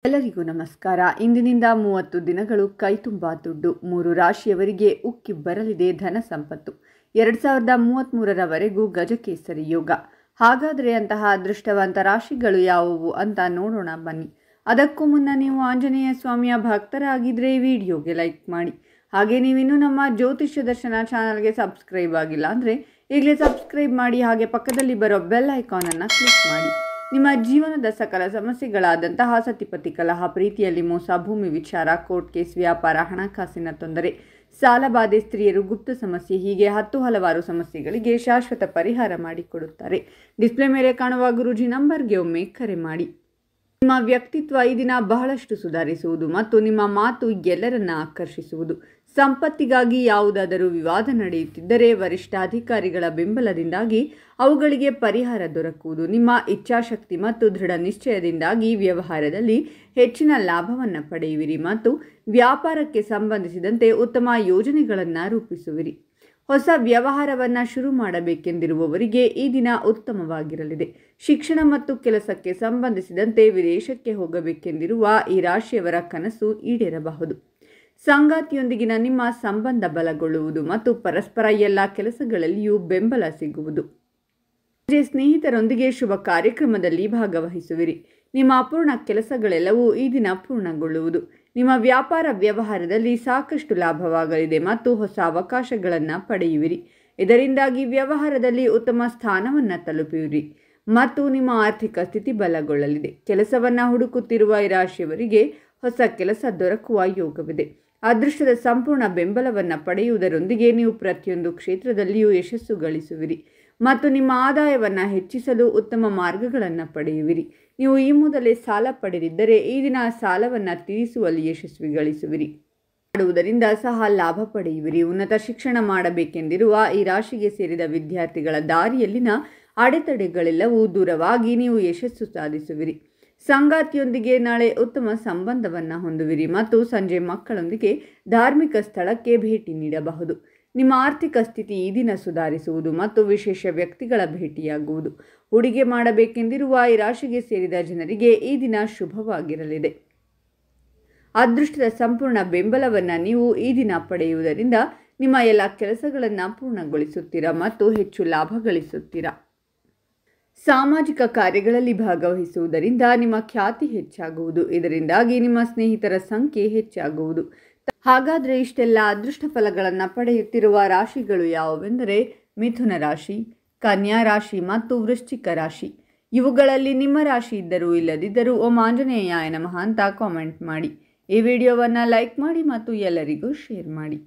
ಎಲ್ಲರಿಗೂ ನಮಸ್ಕಾರ. ಇಂದಿನಿಂದ 30 ದಿನಗಳು ಕೈತುಂಬಾ ದುಡ್ಡು. 3 ರಾಶಿಯವರಿಗೆ ಉಕ್ಕಿ ಬರಲಿದೆ ಧನ ಸಂಪತ್ತು. 2033ರವರೆಗೂ ಗಜಕೇಸರಿ ಯೋಗ. ಹಾಗಾದರೆ ಅಂತಹ ಅದೃಷ್ಟವಂತ ರಾಶಿಗಳು ಯಾವುವು ಅಂತ ನೋಡೋಣ ಬನ್ನಿ. ಅದಕ್ಕೂ ಮುನ್ನ ನೀವು ಆಂಜನೇಯ ಸ್ವಾಮಿಯ ಭಕ್ತರಾಗಿದ್ದರೆ ಈ ವಿಡಿಯೋಗೆ ಲೈಕ್ ಮಾಡಿ. ಹಾಗೆ ನೀವಿನ್ನೂ ನಮ್ಮ ಜ್ಯೋತಿಷ್ಯ ದರ್ಶನ ಚಾನಲ್ಗೆ ಸಬ್ಸ್ಕ್ರೈಬ್ ಆಗಿಲ್ಲ ಅಂದರೆ ಈಗಲೇ ಸಬ್ಸ್ಕ್ರೈಬ್ ಮಾಡಿ. ಹಾಗೆ ಪಕ್ಕದಲ್ಲಿ ಬರೋ ಬೆಲ್ ಐಕಾನನ್ನು ಕ್ಲಿಕ್ ಮಾಡಿ. ನಿಮ್ಮ ಜೀವನದ ಸಕಲ ಸಮಸ್ಯೆಗಳಾದಂತಹ ಸತಿಪತಿ ಕಲಹ, ಪ್ರೀತಿಯಲ್ಲಿ ಮೋಸ, ಭೂಮಿ ವಿಚಾರ, ಕೋರ್ಟ್ ಕೇಸ್, ವ್ಯಾಪಾರ, ಹಣಕಾಸಿನ ತೊಂದರೆ, ಸಾಲಬಾಧೆ, ಸ್ತ್ರೀಯರು, ಗುಪ್ತ ಸಮಸ್ಯೆ, ಹೀಗೆ ಹಲವಾರು ಸಮಸ್ಯೆಗಳಿಗೆ ಶಾಶ್ವತ ಪರಿಹಾರ ಮಾಡಿಕೊಡುತ್ತಾರೆ. ಡಿಸ್ಪ್ಲೇ ಮೇಲೆ ಕಾಣುವ ಗುರೂಜಿ ನಂಬರ್ಗೆ ಒಮ್ಮೆ ಕರೆ ಮಾಡಿ. ನಿಮ್ಮ ವ್ಯಕ್ತಿತ್ವ ಈ ದಿನ ಬಹಳಷ್ಟು ಸುಧಾರಿಸುವುದು ಮತ್ತು ನಿಮ್ಮ ಮಾತು ಎಲ್ಲರನ್ನ ಆಕರ್ಷಿಸುವುದು. ಸಂಪತ್ತಿಗಾಗಿ ಯಾವುದಾದರೂ ವಿವಾದ ನಡೆಯುತ್ತಿದ್ದರೆ ವರಿಷ್ಠ ಅಧಿಕಾರಿಗಳ ಬೆಂಬಲದಿಂದಾಗಿ ಅವುಗಳಿಗೆ ಪರಿಹಾರ ದೊರಕುವುದು. ನಿಮ್ಮ ಇಚ್ಛಾಶಕ್ತಿ ಮತ್ತು ದೃಢ ನಿಶ್ಚಯದಿಂದಾಗಿ ವ್ಯವಹಾರದಲ್ಲಿ ಹೆಚ್ಚಿನ ಲಾಭವನ್ನು ಪಡೆಯುವಿರಿ ಮತ್ತು ವ್ಯಾಪಾರಕ್ಕೆ ಸಂಬಂಧಿಸಿದಂತೆ ಉತ್ತಮ ಯೋಜನೆಗಳನ್ನು ರೂಪಿಸುವಿರಿ. ಹೊಸ ವ್ಯವಹಾರವನ್ನು ಶುರು ಮಾಡಬೇಕೆಂದಿರುವವರಿಗೆ ಈ ದಿನ ಉತ್ತಮವಾಗಿರಲಿದೆ. ಶಿಕ್ಷಣ ಮತ್ತು ಕೆಲಸಕ್ಕೆ ಸಂಬಂಧಿಸಿದಂತೆ ವಿದೇಶಕ್ಕೆ ಹೋಗಬೇಕೆಂದಿರುವ ಈ ರಾಶಿಯವರ ಕನಸು ಈಡೇರಬಹುದು. ಸಂಗಾತಿಯೊಂದಿಗಿನ ನಿಮ್ಮ ಸಂಬಂಧ ಬಲಗೊಳ್ಳುವುದು ಮತ್ತು ಪರಸ್ಪರ ಎಲ್ಲ ಕೆಲಸಗಳಲ್ಲಿಯೂ ಬೆಂಬಲ ಸಿಗುವುದು. ಸ್ನೇಹಿತರೊಂದಿಗೆ ಶುಭ ಕಾರ್ಯಕ್ರಮದಲ್ಲಿ ಭಾಗವಹಿಸುವಿರಿ. ನಿಮ್ಮ ಅಪೂರ್ಣ ಕೆಲಸಗಳೆಲ್ಲವೂ ಈ ದಿನ ಪೂರ್ಣಗೊಳ್ಳುವುದು. ನಿಮ್ಮ ವ್ಯಾಪಾರ ವ್ಯವಹಾರದಲ್ಲಿ ಸಾಕಷ್ಟು ಲಾಭವಾಗಲಿದೆ ಮತ್ತು ಹೊಸ ಅವಕಾಶಗಳನ್ನು ಪಡೆಯುವಿರಿ. ಇದರಿಂದಾಗಿ ವ್ಯವಹಾರದಲ್ಲಿ ಉತ್ತಮ ಸ್ಥಾನವನ್ನು ತಲುಪುವಿರಿ ಮತ್ತು ನಿಮ್ಮ ಆರ್ಥಿಕ ಸ್ಥಿತಿ ಬಲಗೊಳ್ಳಲಿದೆ. ಕೆಲಸವನ್ನು ಹುಡುಕುತ್ತಿರುವ ಈ ರಾಶಿಯವರಿಗೆ ಹೊಸ ಕೆಲಸ ದೊರಕುವ ಯೋಗವಿದೆ. ಅದೃಷ್ಟದ ಸಂಪೂರ್ಣ ಬೆಂಬಲವನ್ನು ಪಡೆಯುವುದರೊಂದಿಗೆ ನೀವು ಪ್ರತಿಯೊಂದು ಕ್ಷೇತ್ರದಲ್ಲಿಯೂ ಯಶಸ್ಸು ಗಳಿಸುವಿರಿ ಮತ್ತು ನಿಮ್ಮ ಆದಾಯವನ್ನು ಹೆಚ್ಚಿಸಲು ಉತ್ತಮ ಮಾರ್ಗಗಳನ್ನು ಪಡೆಯುವಿರಿ. ನೀವು ಈ ಮೊದಲೇ ಸಾಲ ಪಡೆದಿದ್ದರೆ ಈ ದಿನ ಸಾಲವನ್ನು ತೀರಿಸುವಲ್ಲಿ ಯಶಸ್ವಿ ಗಳಿಸುವಿರಿ. ಮಾಡುವುದರಿಂದ ಸಹ ಲಾಭ ಪಡೆಯುವಿರಿ. ಉನ್ನತ ಶಿಕ್ಷಣ ಮಾಡಬೇಕೆಂದಿರುವ ಈ ರಾಶಿಗೆ ಸೇರಿದ ವಿದ್ಯಾರ್ಥಿಗಳ ದಾರಿಯಲ್ಲಿನ ಅಡೆತಡೆಗಳೆಲ್ಲವೂ ದೂರವಾಗಿ ನೀವು ಯಶಸ್ಸು ಸಾಧಿಸುವಿರಿ. ಸಂಗಾತಿಯೊಂದಿಗೆ ನಾಳೆ ಉತ್ತಮ ಸಂಬಂಧವನ್ನು ಹೊಂದುವಿರಿ ಮತ್ತು ಸಂಜೆ ಮಕ್ಕಳೊಂದಿಗೆ ಧಾರ್ಮಿಕ ಸ್ಥಳಕ್ಕೆ ಭೇಟಿ ನೀಡಬಹುದು. ನಿಮ್ಮ ಆರ್ಥಿಕ ಸ್ಥಿತಿ ಈ ದಿನ ಸುಧಾರಿಸುವುದು ಮತ್ತು ವಿಶೇಷ ವ್ಯಕ್ತಿಗಳ ಭೇಟಿಯಾಗುವುದು. ಹೂಡಿಕೆ ಮಾಡಬೇಕೆಂದಿರುವ ಈ ರಾಶಿಗೆ ಸೇರಿದ ಜನರಿಗೆ ಈ ದಿನ ಶುಭವಾಗಿರಲಿದೆ. ಅದೃಷ್ಟದ ಸಂಪೂರ್ಣ ಬೆಂಬಲವನ್ನು ನೀವು ಈ ದಿನ ಪಡೆಯುವುದರಿಂದ ನಿಮ್ಮ ಎಲ್ಲ ಕೆಲಸಗಳನ್ನು ಪೂರ್ಣಗೊಳಿಸುತ್ತೀರಾ ಮತ್ತು ಹೆಚ್ಚು ಲಾಭ ಗಳಿಸುತ್ತೀರಾ. ಸಾಮಾಜಿಕ ಕಾರ್ಯಗಳಲ್ಲಿ ಭಾಗವಹಿಸುವುದರಿಂದ ನಿಮ್ಮ ಖ್ಯಾತಿ ಹೆಚ್ಚಾಗುವುದು. ಇದರಿಂದಾಗಿ ನಿಮ್ಮ ಸ್ನೇಹಿತರ ಸಂಖ್ಯೆ ಹೆಚ್ಚಾಗುವುದು. ಹಾಗಾದರೆ ಇಷ್ಟೆಲ್ಲ ಅದೃಷ್ಟ ಫಲಗಳನ್ನು ಪಡೆಯುತ್ತಿರುವ ರಾಶಿಗಳು ಯಾವುವೆಂದರೆ ಮಿಥುನ ರಾಶಿ, ಕನ್ಯಾ ರಾಶಿ ಮತ್ತು ವೃಶ್ಚಿಕ ರಾಶಿ. ಇವುಗಳಲ್ಲಿ ನಿಮ್ಮ ರಾಶಿ ಇದ್ದರೂ ಇಲ್ಲದಿದ್ದರೂ ಓಂ ಆಂಜನೇಯಾಯ ನಮಃ ಅಂತ ಕಾಮೆಂಟ್ ಮಾಡಿ. ಈ ವಿಡಿಯೋವನ್ನು ಲೈಕ್ ಮಾಡಿ ಮತ್ತು ಎಲ್ಲರಿಗೂ ಶೇರ್ ಮಾಡಿ.